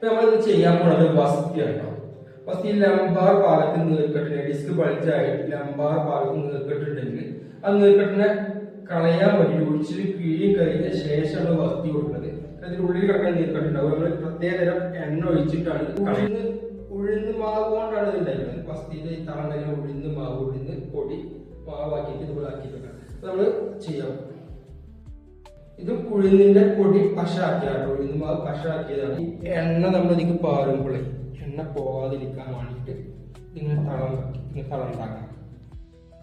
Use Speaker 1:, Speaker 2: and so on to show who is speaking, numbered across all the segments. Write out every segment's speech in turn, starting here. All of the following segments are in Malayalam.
Speaker 1: നമ്മൾ ചെയ്യാൻ പോണത് വസ്തിയാണ്. വസ്തി ലംബാർ ഭാഗത്ത് നീർക്കെട്ടിന് ഡിസ്ക് ബൾജായിട്ട് ലംബാർ ഭാഗത്ത് നീർക്കെട്ടുണ്ടെങ്കിൽ ആ നീർക്കെട്ടിനെ കളയാൻ വേണ്ടി ഒഴിച്ചിൽ കിഴിയും കഴിഞ്ഞ ശേഷമാണ് വസ്തി കൊടുക്കുന്നത്. അതിനുള്ളിൽ കിടക്കുന്ന നീർക്കെട്ടുണ്ടാവും. നമ്മൾ പ്രത്യേകതരം എണ്ണ ഒഴിച്ചിട്ടാണ് ഉഴുന്ന് മാവ് കൊണ്ടാണ് ഇത് ഉണ്ടായിരുന്നത്. വസ്തിയുടെ ഈ താളങ്ങനെ ഉഴുന്ന് മാവ് ഉഴുന്ന് പൊടി മാവാക്കിയിട്ട് ഇതുപോലെ ആക്കിയിട്ടുണ്ട്. നമ്മൾ ചെയ്യാം. ഇത് ഉഴുന്നിന്റെ പൊടി പശാക്കിയാണ്. ഉഴുന്ന് മാവ് പശാക്കിയതാണ്. ഈ എണ്ണ നമ്മൾ ഇതിക്ക് പാരുമ്പോഴേ എണ്ണ പോവാതിരിക്കാൻ വേണ്ടിയിട്ട് ഇങ്ങനെ തളം ഉണ്ടാക്കണം.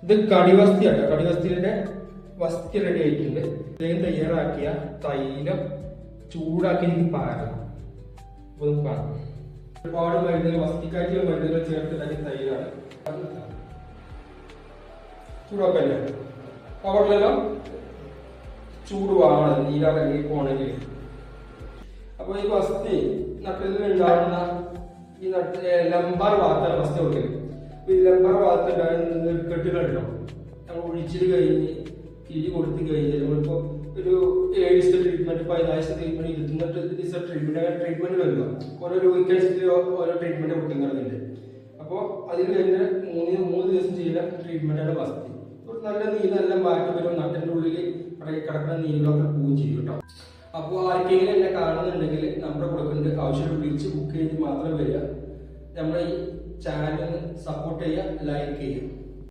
Speaker 1: ഇത് കടിവസ്തിയാണ്. കടിവസ്തിയുടെ വസ്തി റെഡി ആയിട്ടുണ്ട്. ഇദ്ദേഹം തയ്യാറാക്കിയ തൈലം ചൂടാക്കി എനിക്ക് പാരണം. ഒരുപാട് മരുന്നുകൾ വസ്തിക്കായിട്ടുള്ള മരുന്നുകൾ ചേർത്തിട്ടാക്കി തൈലാണ്. ചൂടാക്കല്ലേ പവറിലെല്ലാം ചൂട് വാങ്ങണം നീരാകി പോണെങ്കിൽ. അപ്പൊ ഈ വസ്തി നട്ടലിൽ ഉണ്ടാകുന്ന ഈ ലംബാർ ഭാഗത്താണ് വസ്തി കൊടുക്കല്. ഈ ലംബാർ ഭാഗത്ത് ഉണ്ടാകുന്ന നീർക്കെട്ടുകളുണ്ടോ നമ്മൾ ഒഴിച്ചിൽ കഴിഞ്ഞ് കിഴി കൊടുത്തു കഴിഞ്ഞാൽ നമ്മളിപ്പോ ഒരു 7 ദിവസത്തെ ട്രീറ്റ്മെന്റ് 14 ദിവസത്തെ ട്രീറ്റ്മെന്റ് 28 ദിവസത്തെ ട്രീറ്റ്മെന്റ് വരുന്നു. ഓരോ രോഗിക്കനുസരിച്ച് ഓരോ ട്രീറ്റ്മെന്റ് കൊടുക്കുന്നുണ്ട്. അപ്പോൾ അതിൽ വരുന്ന 3 ദിവസം ചെയ്യുന്ന ട്രീറ്റ്മെന്റാണ് വസ്തി. നല്ല നീര് നല്ല മാറ്റം വരും. നട്ടിന്റെ ഉള്ളിൽ കിടക്കുന്ന നീരുകളൊക്കെ പോവുകയും ചെയ്യും കേട്ടോ. അപ്പോൾ ആർക്കെങ്കിലും എന്നെ കാണുന്നുണ്ടെങ്കിൽ നമ്മുടെ കൊടുക്കുന്നുണ്ട്. ആവശ്യം വിളിച്ച് ബുക്ക് ചെയ്ത് മാത്രം വരിക. നമ്മുടെ ഈ ചാനൽ സപ്പോർട്ട് ചെയ്യുക, ലൈക്ക് ചെയ്യുക.